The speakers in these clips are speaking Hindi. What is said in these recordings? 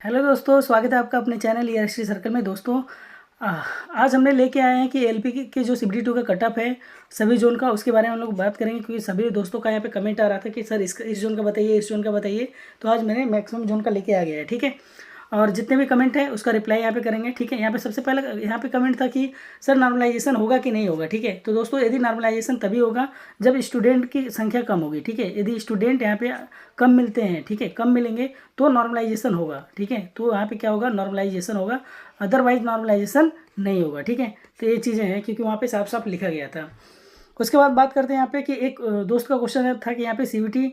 हेलो दोस्तों, स्वागत है आपका अपने चैनल ईआरसी सर्कल में। दोस्तों आज हमने लेके आए हैं कि एलपी के जो CBT2 का कटअप है सभी जोन का, उसके बारे में हम लोग बात करेंगे क्योंकि सभी दोस्तों का यहाँ पे कमेंट आ रहा था कि सर इस जोन का बताइए, इस जोन का बताइए। तो आज मैंने मैक्सिमम जोन का लेके आ गया है, ठीक है। और जितने भी कमेंट है उसका रिप्लाई यहाँ पे करेंगे, ठीक है। यहाँ पे सबसे पहले यहाँ पे कमेंट था कि सर नॉर्मलाइजेशन होगा कि नहीं होगा, ठीक है। तो दोस्तों यदि नॉर्मलाइजेशन तभी होगा जब स्टूडेंट की संख्या कम होगी, ठीक है। यदि स्टूडेंट यहाँ पे कम मिलते हैं, ठीक है, कम मिलेंगे तो नॉर्मलाइजेशन होगा, ठीक है। तो यहाँ पे क्या होगा, नॉर्मलाइजेशन होगा, अदरवाइज नॉर्मलाइजेशन नहीं होगा, ठीक है। तो ये चीज़ें हैं क्योंकि वहाँ पे साफ साफ लिखा गया था। उसके बाद बात करते हैं यहाँ पे कि एक दोस्त का क्वेश्चन था कि यहाँ पे CBT,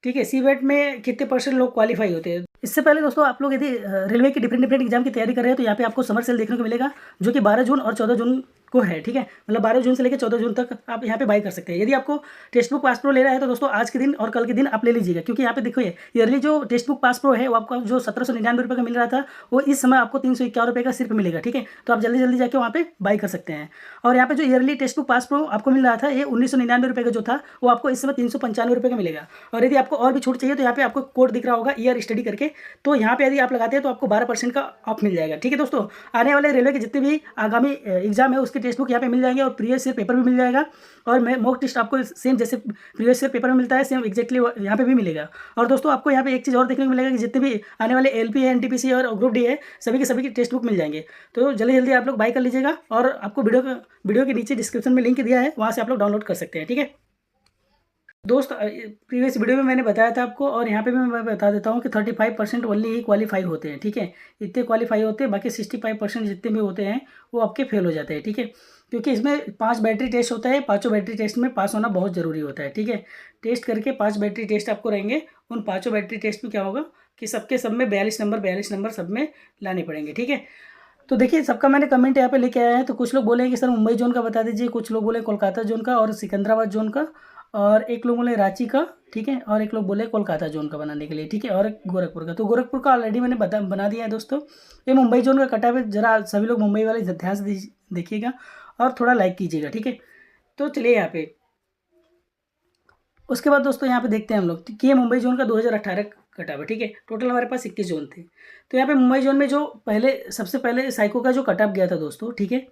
ठीक है, सीबेट में कितने परसेंट लोग क्वालिफाई होते हैं। इससे पहले दोस्तों आप लोग यदि रेलवे के डिफरेंट डिफरेंट एग्जाम की तैयारी कर रहे हैं तो यहाँ पे आपको समर सेल देखने को मिलेगा जो कि 12 जून और 14 जून को है, ठीक है। मतलब 12 जून से लेकर 14 जून तक आप यहाँ पे बाई कर सकते हैं। यदि आपको टेक्स्ट बुक पास प्रो ले रहा है तो दोस्तों आज के दिन और कल के दिन आप ले लीजिएगा, क्योंकि यहाँ पे देखो ये ईयरली जो टेक्स्ट बुक पास प्रो है वो आपको जो 1799 का मिल रहा था वो इस समय आपको 351 रुपये का सिर्फ मिलेगा, ठीक है। तो आप जल्दी जल्दी जाके वहाँ पे बाई कर सकते हैं। और यहाँ पे जो yearly text book pass pro आपको मिल रहा था ये 1999 का जो था वो आपको इस समय 395 का मिलेगा। और यदि आपको और भी छूट चाहिए तो यहाँ पे आपको कोड दिख रहा होगा ईयर स्टडी करके, तो यहाँ पे यदि आप लगाते हैं तो आपको 12% का ऑफ मिल जाएगा, ठीक है। दोस्तों आने वाले रेलवे के जितने भी आगामी एग्जाम है उसके टेक्स्ट बुक यहाँ पे मिल जाएंगे और प्रीवियस ईयर पेपर भी मिल जाएगा। और मैं मॉक टेस्ट आपको सेम जैसे प्रीवियस ईयर पेपर में मिलता है सेम एक्जैक्टली यहाँ पे भी मिलेगा। और दोस्तों आपको यहाँ पे एक चीज़ और देखने को मिलेगा कि जितने भी आने वाले LP है, NTPC और ग्रुप डी है सभी के सभी की टेक्स्ट बुक मिल जाएंगे। तो जल्दी जल्दी आप लोग बाई कर लीजिएगा और आपको वीडियो के नीचे डिस्क्रिप्शन में लिंक दिया है, वहाँ से आप लोग डाउनलोड कर सकते हैं, ठीक है। दोस्त प्रीवियस वीडियो में मैंने बताया था आपको और यहाँ पे भी मैं बता देता हूँ कि 35% ओनली ही क्वालिफाई होते हैं, ठीक है। इतने क्वालिफाई होते हैं, बाकी 65% जितने भी होते हैं वो आपके फेल हो जाते हैं, ठीक है। क्योंकि इसमें 5 बैटरी टेस्ट होता है, पाँचों बैटरी टेस्ट में पास होना बहुत ज़रूरी होता है, ठीक है। टेस्ट करके 5 बैटरी टेस्ट आपको रहेंगे, उन पाँचों बैटरी टेस्ट में क्या होगा कि सबके सब में 42 नंबर सब में लाने पड़ेंगे, ठीक है। तो देखिए सबका मैंने कमेंट यहाँ पे लेके आया है। तो कुछ लोग बोले कि सर मुंबई जोन का बता दीजिए, कुछ लोग बोले कोलकाता जोन का और सिकंदराबाद जोन का, और एक लोग बोले रांची का, ठीक है, और एक लोग बोले कोलकाता जोन का बनाने के लिए, ठीक है, और एक गोरखपुर का। तो गोरखपुर का ऑलरेडी मैंने बना दिया है दोस्तों। ये मुंबई जोन का कटा है, जरा सभी लोग मुंबई वाले ध्यान से देखिएगा और थोड़ा लाइक कीजिएगा, ठीक है। तो चलिए यहाँ पे उसके बाद दोस्तों यहाँ पे देखते हैं हम लोग कि ये मुंबई जोन का 2018 कटा हुआ, ठीक है। टोटल हमारे पास 21 जोन थे। तो यहाँ पे मुंबई जोन में जो सबसे पहले साइको का जो कटअप गया था दोस्तों, ठीक है,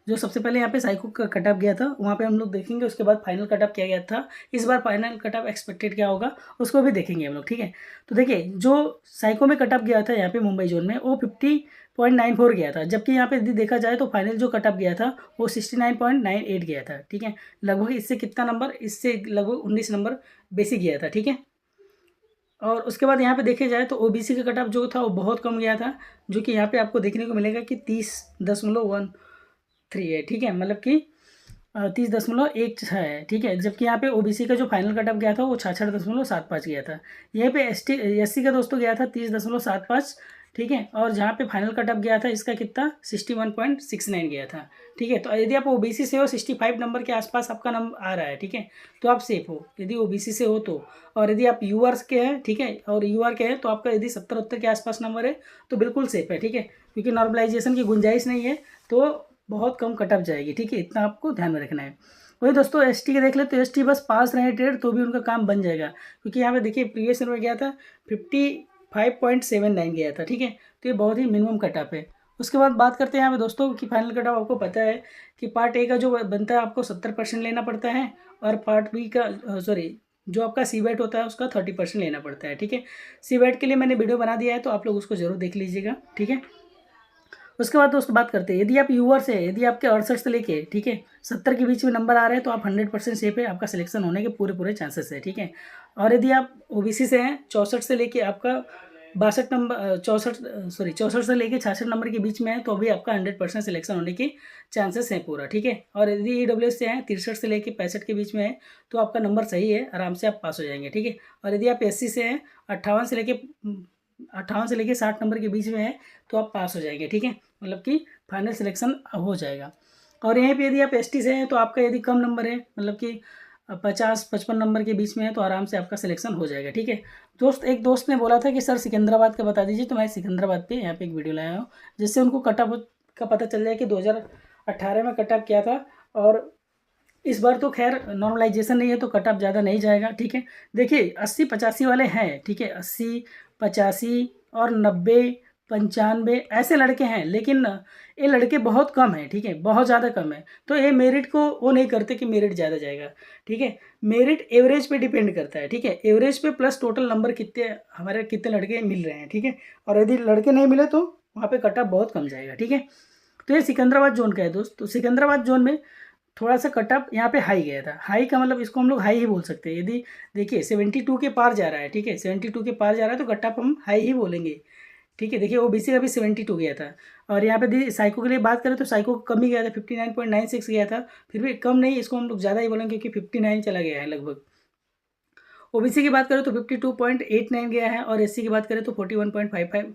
जो सबसे पहले यहाँ पे साइको का कटअप गया था वहाँ पे हम लोग देखेंगे। उसके बाद फाइनल कटअप किया गया था, इस बार फाइनल कटअप एक्सपेक्टेड क्या होगा उसको भी देखेंगे हम लोग, ठीक है। तो देखिए जो साइको में कटअप गया था यहाँ पे मुंबई जोन में वो 50.94 गया था, जबकि यहाँ पे यदि देखा जाए तो फाइनल जो कटअप गया था वो 69.98 गया था, ठीक है। लगभग इससे कितना नंबर, इससे लगभग 19 नंबर बेसिक गया था, ठीक है। और उसके बाद यहाँ पे देखे जाए तो OBC का कटअप जो था वो बहुत कम गया था, जो कि यहाँ पे आपको देखने को मिलेगा कि 30.13 है, ठीक है। मतलब कि 30.16 है, ठीक है। जबकि यहाँ पे OBC का जो फाइनल कटअप गया था वो 66.75 गया था। यहाँ पे SC का दोस्तों गया था 30.75, ठीक है। और जहाँ पे फाइनल कटअप गया था इसका कितना 61.69 गया था, ठीक है। तो यदि आप OBC से हो 65 नंबर के आसपास आपका नंबर आ रहा है, ठीक है, तो आप सेफ हो यदि OBC से हो तो। और यदि आप UR के हैं, ठीक है, और UR के हैं तो आपका यदि 70-70 के आसपास नंबर है तो बिल्कुल सेफ है, ठीक है, क्योंकि नॉर्मलाइजेशन की गुंजाइश नहीं है तो बहुत कम कटअप जाएगी, ठीक है। इतना आपको ध्यान में रखना है। वही दोस्तों ST के देख ले तो ST बस पास रहे ट्रेड तो भी उनका काम बन जाएगा, क्योंकि यहाँ पे देखिए प्रीवियस ईयर में गया था 55.79 गया था, ठीक है। तो ये बहुत ही मिनिमम कटअप है। उसके बाद बात करते हैं यहाँ पे दोस्तों कि फाइनल कटअप आपको पता है कि पार्ट ए का जो बनता है आपको 70% लेना पड़ता है, और पार्ट बी का जो आपका CBET होता है उसका 30% लेना पड़ता है, ठीक है। CBET के लिए मैंने वीडियो बना दिया है तो आप लोग उसको जरूर देख लीजिएगा, ठीक है। उसके बाद दोस्तों बात करते हैं यदि आप UR से, यदि आपके 68 से लेके, ठीक है, 70 के बीच में नंबर आ रहे हैं तो आप 100% सेफ है, आपका सिलेक्शन होने के पूरे चांसेस है, ठीक है। और यदि आप OBC से हैं 64 से लेके आपका 62 नंबर 64 से लेके 66 नंबर के बीच में है तो अभी आपका 100% सिलेक्शन होने की चांसेस हैं पूरा, ठीक है। और यदि EWS से हैं 63 से लेके 65 के बीच में है तो आपका नंबर सही है, आराम से आप पास हो जाएंगे, ठीक है। और यदि आप SC से हैं 58 से लेके 60 नंबर के बीच में है तो आप पास हो जाएंगे, ठीक है, मतलब कि फाइनल सिलेक्शन हो जाएगा। और यहीं पे यदि आप ST से हैं तो आपका यदि कम नंबर है, मतलब कि 50-55 नंबर के बीच में है तो आराम से आपका सिलेक्शन हो जाएगा, ठीक है। एक दोस्त ने बोला था कि सर सिकंदराबाद का बता दीजिए, तो मैं सिकंदराबाद पे यहाँ पे एक वीडियो लाया हूँ जिससे उनको कटअप का पता चल जाए कि 2018 में कटअप किया था। और इस बार तो खैर नॉर्मलाइजेशन नहीं है तो कटअप ज़्यादा नहीं जाएगा, ठीक है। देखिए 80-85 वाले हैं, ठीक है, 80, 85, और 90, 95 ऐसे लड़के हैं, लेकिन ये लड़के बहुत कम हैं, ठीक है, बहुत ज़्यादा कम है। तो ये मेरिट को वो नहीं करते कि मेरिट ज़्यादा जाएगा, ठीक है। मेरिट एवरेज पे डिपेंड करता है, ठीक है, एवरेज पे प्लस टोटल नंबर कितने हमारे कितने लड़के मिल रहे हैं, ठीक है। और यदि लड़के नहीं मिले तो वहाँ पे कट ऑफ बहुत कम जाएगा, ठीक है। तो ये सिकंदराबाद जोन का है दोस्त। तो सिकंदराबाद जोन में थोड़ा सा कट ऑफ यहाँ पे हाई गया था। हाई का मतलब इसको हम लोग हाई ही बोल सकते हैं। यदि देखिए 72 के पार जा रहा है, ठीक है, 72 के पार जा रहा है तो कट ऑफ हम हाई ही बोलेंगे, ठीक है। देखिए ओबीसी का भी 72 गया था। और यहाँ पे दी साइको के लिए बात करें तो साइको का कम ही गया था, 59.96 गया था। फिर भी कम नहीं, इसको हम लोग ज़्यादा ही बोलेंगे क्योंकि 59 चला गया है लगभग। ओबीसी की बात करें तो 52.89 गया है, और एससी की बात करें तो 41.55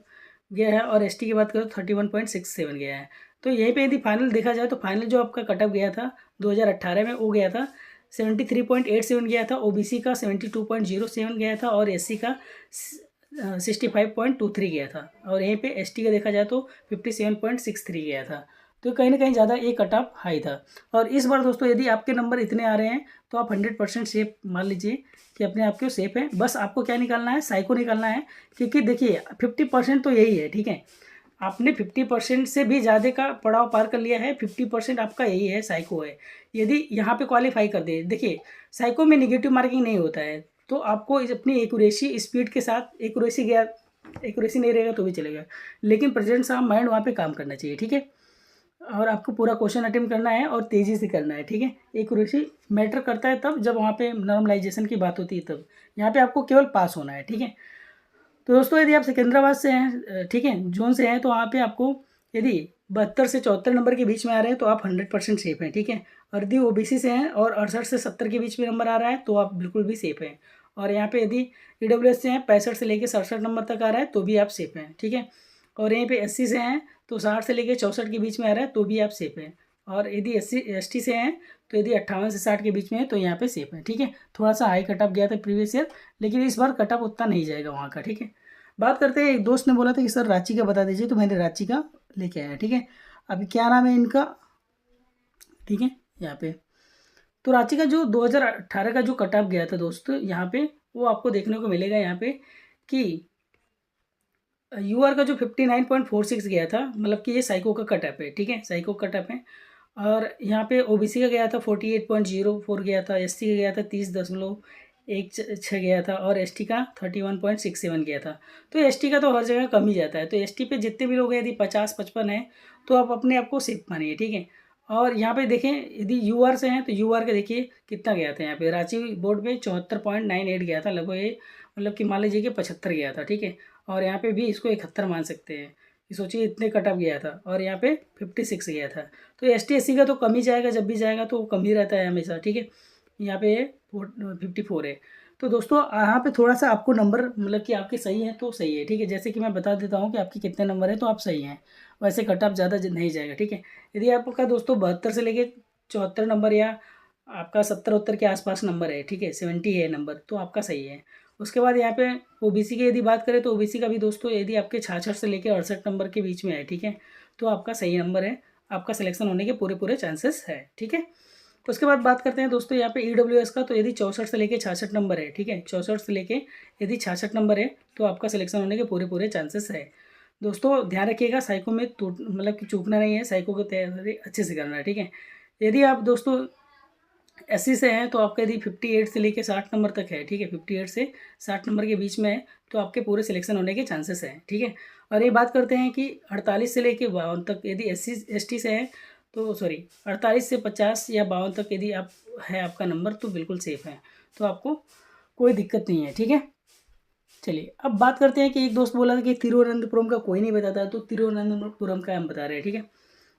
गया है, और एसटी की बात करें तो 31.67 गया है। तो यहीं पे यदि फाइनल देखा जाए तो फाइनल जो आपका कटअप गया था 2018 में वो गया था 73.87 गया था, ओबीसी का 72.07 गया था, और एससी का 65.23 गया था, और यहीं पे एसटी का देखा जाए तो 57.63 गया था। तो कहीं ना कहीं ज़्यादा ये कट ऑफ हाई था। और इस बार दोस्तों यदि आपके नंबर इतने आ रहे हैं तो आप 100% सेफ मान लीजिए कि अपने आप को सेफ है। बस आपको क्या निकालना है, साइको निकालना है, क्योंकि देखिए 50% तो यही है, ठीक है। आपने 50% से भी ज़्यादा का पड़ाव पार कर लिया है, 50% आपका यही है, साइको है। यदि यहाँ पे क्वालिफाई कर दे, देखिए साइको में निगेटिव मार्किंग नहीं होता है, तो आपको अपनी एक्यूरेसी स्पीड के साथ, एक्यूरेसी नहीं रहेगा तो भी चलेगा, लेकिन प्रेजेंट सा माइंड वहाँ पे काम करना चाहिए, ठीक है। और आपको पूरा क्वेश्चन अटेम्प्ट करना है और तेज़ी से करना है, ठीक है। एक्यूरेसी मैटर करता है तब जब वहाँ पे नॉर्मलाइजेशन की बात होती है, तब यहाँ पे आपको केवल पास होना है, ठीक है। तो दोस्तों यदि आप सिकंदराबाद से हैं, ठीक है, जोन से हैं, तो वहाँ पे आपको यदि 72 से 74 नंबर के बीच में आ रहे हैं तो आप 100% सेफ हैं, ठीक है। और यदि ओबीसी से हैं और 68 से 70 के बीच में नंबर आ रहा है तो आप बिल्कुल भी सेफ हैं। और यहाँ पे यदि ईडब्ल्यूएस से हैं, 65 से लेकर 67 नंबर तक आ रहा है तो भी आप सेफ हैं, ठीक है। और यहीं पे एससी से हैं तो 60 से लेकर 64 के बीच में आ रहा है तो भी आप सेफ हैं। और यदि एसटी से हैं तो यदि 58 से 60 के बीच में है तो यहाँ पे सेफ है, ठीक है। थोड़ा सा हाई कटअप गया था प्रीवियस ईयर, लेकिन इस बार कटअप उतना नहीं जाएगा वहाँ का, ठीक है। बात करते हैं, एक दोस्त ने बोला था कि सर रांची का बता दीजिए, तो मैंने रांची का लेके आया, ठीक है। अभी क्या नाम है इनका, ठीक है, यहाँ पे तो रांची का जो 2018 का जो कटअप गया था दोस्त, यहाँ पे वो आपको देखने को मिलेगा यहाँ पे कि यूआर का जो 59.46 गया था, मतलब कि ये साइको का कटअप है, ठीक है, साइको कटअप है। और यहाँ पे ओबीसी का गया था 48.04 गया था, एसटी का गया था 30.16 गया था, और एसटी का 31.67 गया था। तो एसटी का तो हर जगह कम ही जाता है, तो एसटी पे जितने भी लोग हैं यदि 50-55 हैं तो आप अपने आप को सेफ मानिए, ठीक है। और यहाँ पे देखें यदि यूआर से हैं तो यूआर का देखिए कितना गया था, यहाँ पे रांची बोर्ड में 74.98 गया था लगभग, ये मतलब कि मान लीजिए कि 75 गया था, ठीक है। और यहाँ पे भी इसको 71 मान सकते हैं, कि सोचिए इतने कटअप गया था, और यहाँ पे 56 गया था। तो एसटी एससी का तो कम ही जाएगा, जब भी जाएगा तो कम ही रहता है हमेशा, ठीक है। यहाँ पे 54 है। तो दोस्तों यहाँ पे थोड़ा सा आपको नंबर मतलब कि आपके सही है तो सही है, ठीक है। जैसे कि मैं बता देता हूँ कि आपके कितने नंबर है तो आप सही हैं, वैसे कटअप ज़्यादा नहीं जाएगा, ठीक है। यदि आपका दोस्तों 72 से लेके 74 नंबर, या आपका 70-70 के आसपास नंबर है, ठीक है, 70 है नंबर, तो आपका सही है। उसके बाद यहाँ पे ओबीसी की यदि बात करें तो ओबीसी का भी दोस्तों यदि आपके 66 से लेकर 68 नंबर के बीच में है, ठीक है, तो आपका सही नंबर है, आपका सिलेक्शन होने के पूरे पूरे चांसेस है, ठीक है। उसके बाद बात करते हैं दोस्तों यहाँ पे ईडब्ल्यूएस का, तो यदि 64 से लेके 66 नंबर है, ठीक है, 64 से लेके यदि 66 नंबर है तो आपका सिलेक्शन होने के पूरे पूरे चांसेस है। दोस्तों ध्यान रखिएगा, साइको में मतलब कि चूकना नहीं है, साइको की तैयारी अच्छे से करना है, ठीक है। यदि आप दोस्तों एससी से हैं तो आपका यदि 58 से लेके 60 नंबर तक है, ठीक है, 58 से 60 नंबर के बीच में है तो आपके पूरे सिलेक्शन होने के चांसेस हैं, ठीक है। और ये बात करते हैं कि 48 से लेके 52 तक यदि एसटी से है तो सॉरी 48 से 50 या 52 तक यदि आप है आपका नंबर तो बिल्कुल सेफ़ है, तो आपको कोई दिक्कत नहीं है, ठीक है। चलिए अब बात करते हैं कि एक दोस्त बोला था कि तिरुवनंतपुरम का कोई नहीं बताता, तो तिरुवनंतपुरम का हम बता रहे हैं, ठीक है।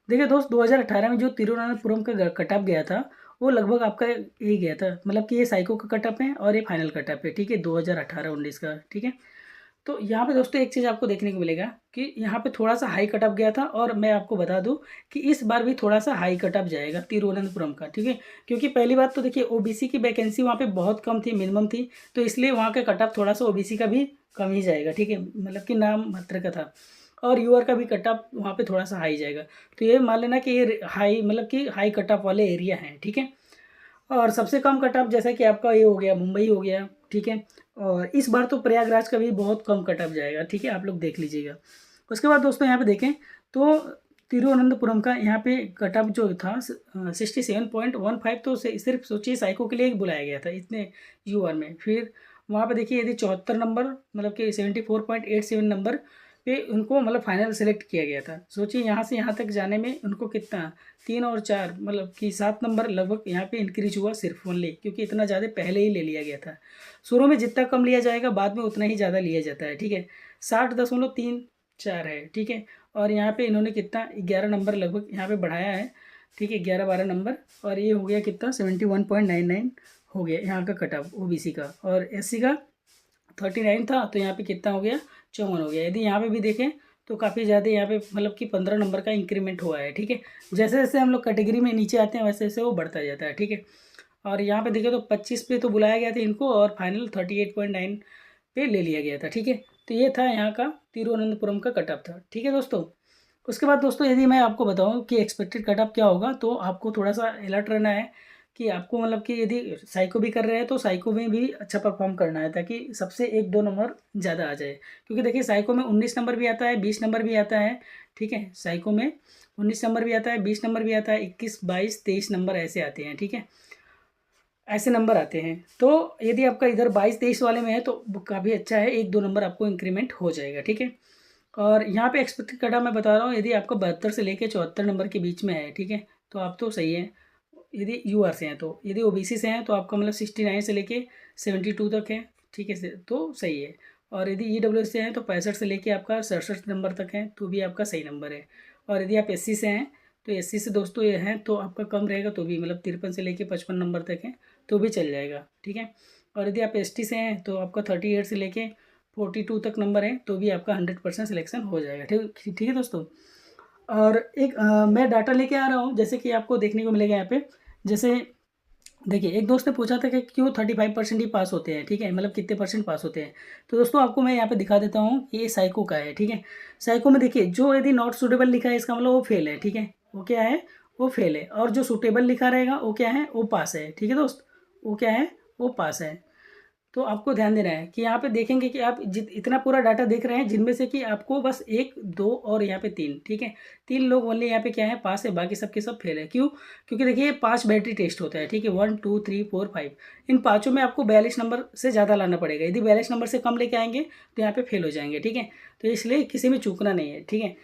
देखिए दोस्त 2018 में जो तिरुवनंतपुरम का कटअप गया था वो लगभग आपका यही गया था, मतलब कि ये साइको का कटअप है और ये फाइनल कटअप है, ठीक है, 2018-19 का, ठीक है। तो यहाँ पे दोस्तों एक चीज़ आपको देखने को मिलेगा कि यहाँ पे थोड़ा सा हाई कटअप गया था, और मैं आपको बता दूँ कि इस बार भी थोड़ा सा हाई कटअप जाएगा तिरुवनंतपुरम का, ठीक है। क्योंकि पहली बात तो देखिए ओबीसी की वैकेंसी वहाँ पे बहुत कम थी, मिनिमम थी, तो इसलिए वहाँ का कटअप थोड़ा सा ओबीसी का भी कम ही जाएगा, ठीक है, मतलब कि नाम मात्र का था। और यूआर का भी कटअप वहाँ पे थोड़ा सा हाई जाएगा, तो ये मान लेना कि ये हाई मतलब कि हाई कटअप वाले एरिया हैं, ठीक है। और सबसे कम कटअप जैसा कि आपका ये हो गया मुंबई हो गया, ठीक है। और इस बार तो प्रयागराज का भी बहुत कम कट ऑफ जाएगा, ठीक है, आप लोग देख लीजिएगा। उसके बाद दोस्तों यहाँ पे देखें तो तिरुवनंतपुरम का यहाँ पे कट ऑफ जो था 67.15, तो सिर्फ सोचिए साइको के लिए ही बुलाया गया था इतने यूआर में। फिर वहाँ पे देखिए यदि 74 नंबर मतलब कि 74.87 नंबर पे उनको मतलब फाइनल सेलेक्ट किया गया था। सोचिए यहाँ से यहाँ तक जाने में उनको कितना 3 और 4 मतलब कि 7 नंबर लगभग यहाँ पे इंक्रीज हुआ सिर्फ ओनली, क्योंकि इतना ज़्यादा पहले ही ले लिया गया था। शुरू में जितना कम लिया जाएगा बाद में उतना ही ज़्यादा लिया जाता है, ठीक है। 60.34 है, ठीक है। और यहाँ पे इन्होंने कितना 11 नंबर लगभग यहाँ पे बढ़ाया है, ठीक है, 11-12 नंबर। और ये हो गया कितना 71.99 हो गया यहाँ का कट ऑफ ओबीसी का। और एससी का 39 था, तो यहाँ पे कितना हो गया 54 हो गया। यदि यहाँ पे भी देखें तो काफ़ी ज़्यादा यहाँ पे मतलब कि 15 नंबर का इंक्रीमेंट हुआ है, ठीक है। जैसे जैसे हम लोग कैटेगरी में नीचे आते हैं वैसे वैसे वो बढ़ता जाता है, ठीक है। और यहाँ पे देखें तो 25 पे तो बुलाया गया था इनको और फाइनल 38.9 पे ले लिया गया था, ठीक है। तो ये था यहाँ का तिरुवनंतपुरम का कट ऑफ था, ठीक है दोस्तों। उसके बाद दोस्तों यदि मैं आपको बताऊँ कि एक्सपेक्टेड कट ऑफ क्या होगा, तो आपको थोड़ा सा अलर्ट रहना है कि आपको मतलब कि यदि साइको भी कर रहे हैं तो साइको में भी अच्छा परफॉर्म करना है, ताकि सबसे 1-2 नंबर ज़्यादा आ जाए। क्योंकि देखिए साइको में 19 नंबर भी आता है, 20 नंबर भी आता है, ठीक है। साइको में 19 नंबर भी आता है, 20 नंबर भी आता है, 21, 22, 23 नंबर ऐसे आते हैं, ठीक है, ऐसे नंबर आते हैं। तो यदि आपका इधर 22-23 वाले में है तो काफ़ी अच्छा है, 1-2 नंबर आपको इंक्रीमेंट हो जाएगा, ठीक है। और यहाँ पे एक्सपेक्टेड कट ऑफ मैं बता रहा हूँ, यदि आपका 72 से लेकर 74 नंबर के बीच में है, ठीक है, तो आप तो सही है। यदि यूआर से हैं तो, यदि ओबीसी से हैं तो आपका मतलब 69 से लेके 72 तक है, ठीक है, तो सही है। और यदि ईडब्ल्यूएस से हैं तो 65 से लेके आपका 67 नंबर तक है, तो भी आपका सही नंबर है। और यदि आप एससी से हैं तो एससी से दोस्तों ये हैं तो आपका कम रहेगा, तो भी मतलब 53 से लेके 55 नंबर तक है, तो भी चल जाएगा, ठीक है। और यदि आप एसटी से हैं तो आपका 38 से लेके 42 तक नंबर है, तो भी आपका 100% सिलेक्शन हो जाएगा, ठीक है दोस्तों। और एक मैं डाटा लेके आ रहा हूँ, जैसे कि आपको देखने को मिलेगा यहाँ पे। जैसे देखिए एक दोस्त ने पूछा था कि क्यों 35% ही पास होते हैं, ठीक है, मतलब कितने परसेंट पास होते हैं। तो दोस्तों आपको मैं यहाँ पे दिखा देता हूँ कि ये साइको का है, ठीक है। साइको में देखिए जो यदि नॉट सूटेबल लिखा है इसका मतलब वो फेल है, ठीक है, वो क्या है, वो फेल है। और जो सूटेबल लिखा रहेगा वो क्या है, वो पास है, ठीक है दोस्त, वो क्या है, वो पास है। तो आपको ध्यान देना है कि यहाँ पे देखेंगे कि आप इतना पूरा डाटा देख रहे हैं, जिनमें से कि आपको बस 1, 2 और यहाँ पे 3, ठीक है, 3 लोग ओनली यहाँ पे क्या है, पास है, बाकी सबके सब फेल है। क्यों? क्योंकि देखिए 5 बैटरी टेस्ट होता है, ठीक है, 1, 2, 3, 4, 5। इन पाँचों में आपको 42 नंबर से ज़्यादा लाना पड़ेगा। यदि 42 नंबर से कम लेके आएंगे तो यहाँ पे फेल हो जाएंगे, ठीक है। तो इसलिए किसी में चूकना नहीं है, ठीक है।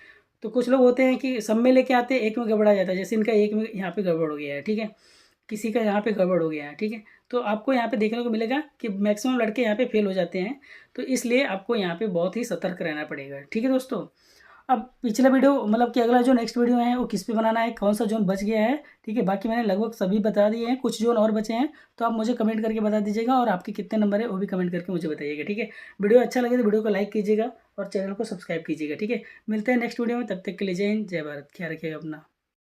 तो कुछ लोग होते हैं कि सब में लेके आते हैं, एक में गड़बड़ा जाता है, जैसे इनका एक में यहाँ पे गड़बड़ हो गया है, ठीक है, किसी का यहाँ पे गड़बड़ हो गया है, ठीक है। तो आपको यहाँ पे देखने को मिलेगा कि मैक्सिमम लड़के यहाँ पे फेल हो जाते हैं, तो इसलिए आपको यहाँ पे बहुत ही सतर्क रहना पड़ेगा, ठीक है दोस्तों। अब पिछला वीडियो मतलब कि अगला जो नेक्स्ट वीडियो है वो किस पे बनाना है, कौन सा जोन बच गया है, ठीक है, बाकी मैंने लगभग सभी बता दिए हैं, कुछ जोन और बचे हैं, तो आप मुझे कमेंट करके बता दीजिएगा, और आपके कितने नंबर है वो भी कमेंट करके मुझे बताइएगा, ठीक है। वीडियो अच्छा लगे तो वीडियो को लाइक कीजिएगा और चैनल को सब्सक्राइब कीजिएगा, ठीक है। मिलते हैं नेक्स्ट वीडियो में, तब तक के लिए जय हिंद, जय भारत, ख्याल रखिएगा अपना।